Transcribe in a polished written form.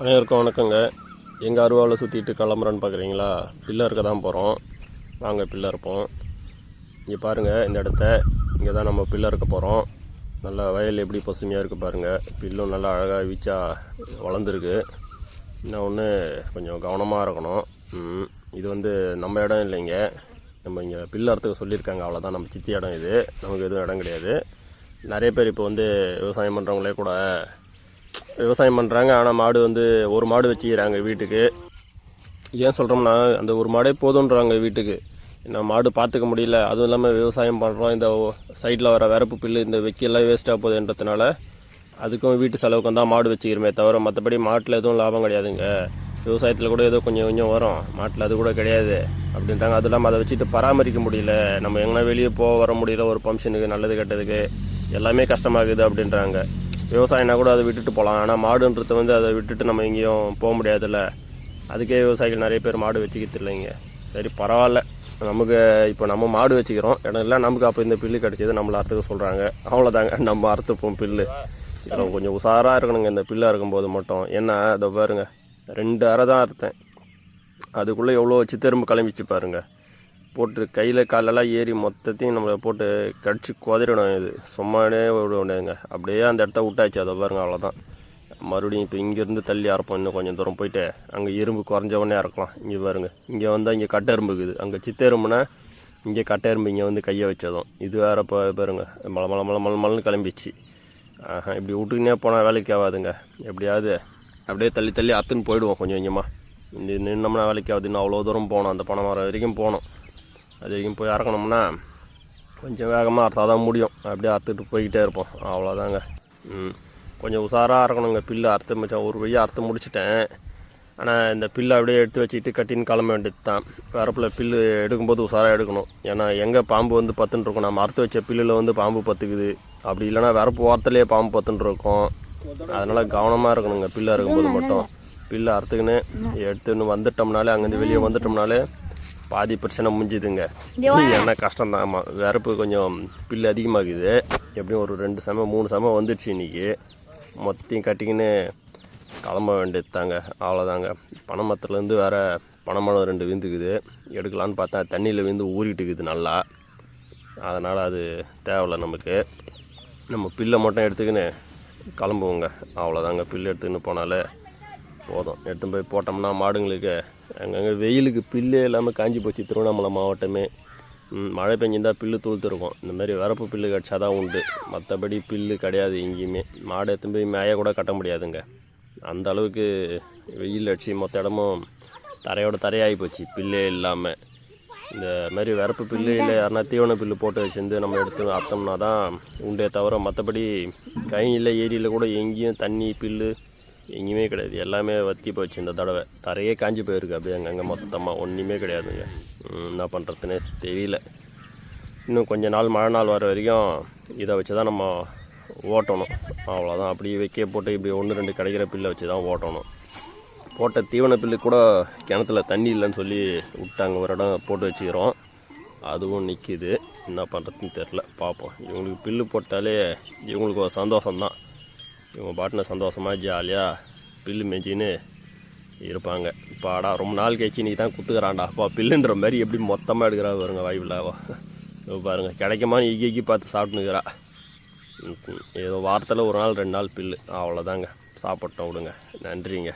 அனைவருக்கும் வணக்கங்க. எங்கள் அருவாவில் சுற்றிட்டு கிளம்புறோன்னு பார்க்குறீங்களா? பில்லர் இருக்க தான் போகிறோம். வாங்க பில்லர் இருப்போம். இங்கே பாருங்கள், இந்த இடத்த இங்கே தான் நம்ம பில்லர் இருக்க போகிறோம். நல்லா வயல் எப்படி பசுமையாக இருக்குது பாருங்கள். பில்லும் நல்லா அழகாக வீச்சாக வளர்ந்துருக்கு. இன்னும் ஒன்று கொஞ்சம் கவனமாக இருக்கணும். இது நம்ம இடம் இல்லைங்க. நம்ம இங்கே பில்லறதுக்கு சொல்லியிருக்காங்க, அவ்வளோதான். நம்ம சித்தி இடம் இது, நமக்கு எதுவும் இடம் கிடையாது. நிறைய பேர் இப்போ விவசாயம் பண்ணுறவங்களே கூட விவசாயம் பண்ணுறாங்க. ஆனால் மாடு ஒரு மாடு வச்சுக்கிறாங்க வீட்டுக்கு. ஏன் சொல்கிறோம்னா, அந்த ஒரு மாடே போதுன்றாங்க வீட்டுக்கு. நான் மாடு பார்த்துக்க முடியல. அதுவும் இல்லாமல் விவசாயம் பண்ணுறோம், இந்த சைடில் வர வரப்பு பில்லு இந்த வைக்கெல்லாம் வேஸ்ட்டாக போகுதுன்றதுனால அதுக்கும் வீட்டு செலவுக்கு தான் மாடு வச்சுக்கிறோமே தவிர மற்றபடி மாட்டில் எதுவும் லாபம் கிடையாதுங்க. விவசாயத்தில் கூட ஏதோ கொஞ்சம் கொஞ்சம் வரும், மாட்டில் அது கூட கிடையாது அப்படின்றாங்க. அது இல்லாமல் அதை வச்சுட்டு பராமரிக்க முடியல. நம்ம எங்கன்னா வெளியே வர முடியல, ஒரு ஃபங்க்ஷனுக்கு நல்லது கெட்டதுக்கு எல்லாமே கஷ்டமாகுது அப்படின்றாங்க. விவசாயம்னா கூட அதை விட்டுட்டு போகலாம். ஆனால் மாடுன்றது அதை விட்டுட்டு நம்ம எங்கேயும் போக முடியாதுல்ல. அதுக்கே விவசாயிகள் நிறைய பேர் மாடு வச்சுக்கிறது இல்லைங்க. சரி பரவாயில்ல, நமக்கு இப்போ நம்ம மாடு வச்சுக்கிறோம், இடம் இல்லை நமக்கு. அப்போ இந்த பில்லு கிடச்சிது, நம்மளை அறுத்துக்க சொல்கிறாங்க. அவ்வளோதாங்க, நம்ம அறுத்துப்போம் பில்லு. இதில் கொஞ்சம் உஷாராக இருக்கணுங்க இந்த பில்லு அறுக்கும்போது மட்டும். ஏன்னா அதை பாருங்க, 2 அறை தான் அறுத்தேன், அதுக்குள்ளே எவ்வளோ சித்தெரும்பு கிளம்பிச்சு பாருங்கள். போட்டு கையில் காலெல்லாம் ஏறி மொத்தத்தையும் நம்மளை போட்டு கடிச்சு குதறிடும். இது சும்மானே விடுங்க, அப்படியே அந்த இடத்த விட்டாச்சு. அதை பாருங்கள், அவ்வளோதான். மறுபடியும் இப்போ இங்கேருந்து தள்ளி அறுப்போம். இன்னும் கொஞ்சம் தூரம் போயிட்டு அங்கே எறும்பு குறைஞ்ச உடனே இறக்கலாம். இங்கே பாருங்க, இங்கே வந்தால் இங்கே கட்டை எறும்பு இருக்குது. அங்கே சித்தெரும்புனா இங்கே கட்டை எறும்பு இங்கே கையை வச்சதும். இது வேறு பாருங்க, மலை கிளம்பிச்சு. இப்படி விட்டுக்கினே போனால் வேலைக்கு ஆகாதுங்க. எப்படியாவது அப்படியே தள்ளி தள்ளி அறுத்துன்னு போயிடுவோம் கொஞ்சம் கொஞ்சமாக. இந்த நின்னோம்னா வேலைக்கு ஆகுது. இன்னும் அவ்வளோ தூரம் போகணும், அந்த பனை மரம் வரைக்கும் போகணும். அது வரைக்கும் போய் அறுக்கணும்னா கொஞ்சம் வேகமாக அறுத்தா தான் முடியும். அப்படியே அறுத்துட்டு போய்கிட்டே இருப்போம், அவ்வளோதாங்க. கொஞ்சம் உஷாராக அறுக்கணுங்க. பில்லு அறுத்து மிச்சம் ஒரு வழியாக அறுத்து முடிச்சிட்டேன். ஆனால் இந்த பில்லை அப்படியே எடுத்து வச்சுக்கிட்டு கட்டின்னு கிளம்ப வேண்டியது தான். வரப்பில் பில்லு எடுக்கும்போது உஷாராக எடுக்கணும். ஏன்னா எங்கே பாம்பு பத்துன்னு இருக்கும். நம்ம அறுத்து வச்ச பில்லில் பாம்பு பத்துக்குது. அப்படி இல்லைனா வரப்பு ஓரத்துலேயே பாம்பு பத்துன்னு இருக்கும். அதனால் கவனமாக இருக்கணுங்க பில்லு அறுக்கும்போது மட்டும். பில்லு அறுத்துக்கின்னு எடுத்துன்னு வந்துட்டோம்னாலே, அங்கேருந்து வெளியே வந்துட்டோம்னாலே பாதி பிரச்சனை முடிஞ்சுதுங்க. என்ன கஷ்டம்தான். ஆமாம், வரப்பு கொஞ்சம் பில்லு அதிகமாகுது. எப்படியும் ஒரு 2 செம 3 செம வந்துடுச்சு இன்றைக்கி. மொத்தையும் கட்டிக்கின்னு கிளம்ப வேண்டியது தாங்க, அவ்வளோதாங்க. பனை மரத்துலேருந்து வேறு பனைமரம் 2 விழுந்துக்குது. எடுக்கலான்னு பார்த்தா தண்ணியில் விழுந்து ஊறிட்டுக்குது நல்லா. அதனால் அது தேவையில்லை நமக்கு. நம்ம பில்லை மட்டும் எடுத்துக்கின்னு கிளம்புவோங்க, அவ்வளோதாங்க. பில்லு எடுத்துக்கின்னு போனாலே போதும். எடுத்துன்னு போய் போட்டோம்னா மாடுங்களுக்கு அங்கங்கே வெயிலுக்கு பில்லே இல்லாமல் காஞ்சி போச்சு திருவண்ணாமலை மாவட்டமே. மழை பெஞ்சிருந்தால் பில்லு தூழ்த்துருக்கும். இந்தமாரி வரப்பு பில்லு கிடச்சா தான் உண்டு, மற்றபடி பில்லு கிடையாது எங்கேயுமே. மாடு எடுத்துன்னு போய் மேய கூட கட்ட முடியாதுங்க. அந்த அளவுக்கு வெயில் அடிச்சு மொத்த இடமும் தரையாகி போச்சு பில்லே இல்லாமல். இந்த மாதிரி வரப்பு பில்லு இல்லை யாருனா தீவன பில்லு போட்டு வச்சுருந்து நம்ம எடுத்து அர்த்தம்னா தான் உண்டே தவிர மற்றபடி கையில் ஏரியில் கூட எங்கேயும் தண்ணி பில்லு எங்கேயுமே கிடையாது. எல்லாமே வற்றி போச்சு இந்த தடவை. தரையே காஞ்சி போயிருக்கு அப்படியே அங்கங்கே மொத்தமாக. ஒன்றுமே கிடையாதுங்க. என்ன பண்ணுறதுன்னே தெரியல. இன்னும் கொஞ்சம் நாள் மழை நாள் வர வரைக்கும் இதை வச்சு தான் நம்ம ஓட்டணும், அவ்வளோதான். அப்படி வைக்க போட்டு இப்படி 1-2 கிடைக்கிற பில்லை வச்சு தான் ஓட்டணும். போட்ட தீவன பில்லு கூட கிணத்துல தண்ணி இல்லைன்னு சொல்லி விட்டாங்க. ஒரு இடம் போட்டு வச்சுக்கிறோம், அதுவும் நிற்கிது. என்ன பண்ணுறதுன்னு தெரில, பார்ப்போம். இவங்களுக்கு பில்லு போட்டாலே இவங்களுக்கு ஒரு சந்தோஷம்தான். இவங்க பாட்டின சந்தோஷமாக ஜாலியாக பில்லு மேய்ச்சின்னு இருப்பாங்க. இப்பாடா ரொம்ப நாள் கழிச்சு நீ தான் குத்துக்கிறான்டா அப்பா பில்லுன்ற மாதிரி எப்படி மொத்தமாக எடுக்கிறா பாருங்க. வாய்ப்பில்லாவோ பாருங்கள், கிடைக்குமான்னு ஈக்கி பார்த்து சாப்பிட்டுனுக்கிறா. ஏதோ வாரத்தில் 1 நாள் 2 நாள் பில்லு, அவ்வளோதாங்க. சாப்பிட்டோம், விடுங்க. நன்றிங்க.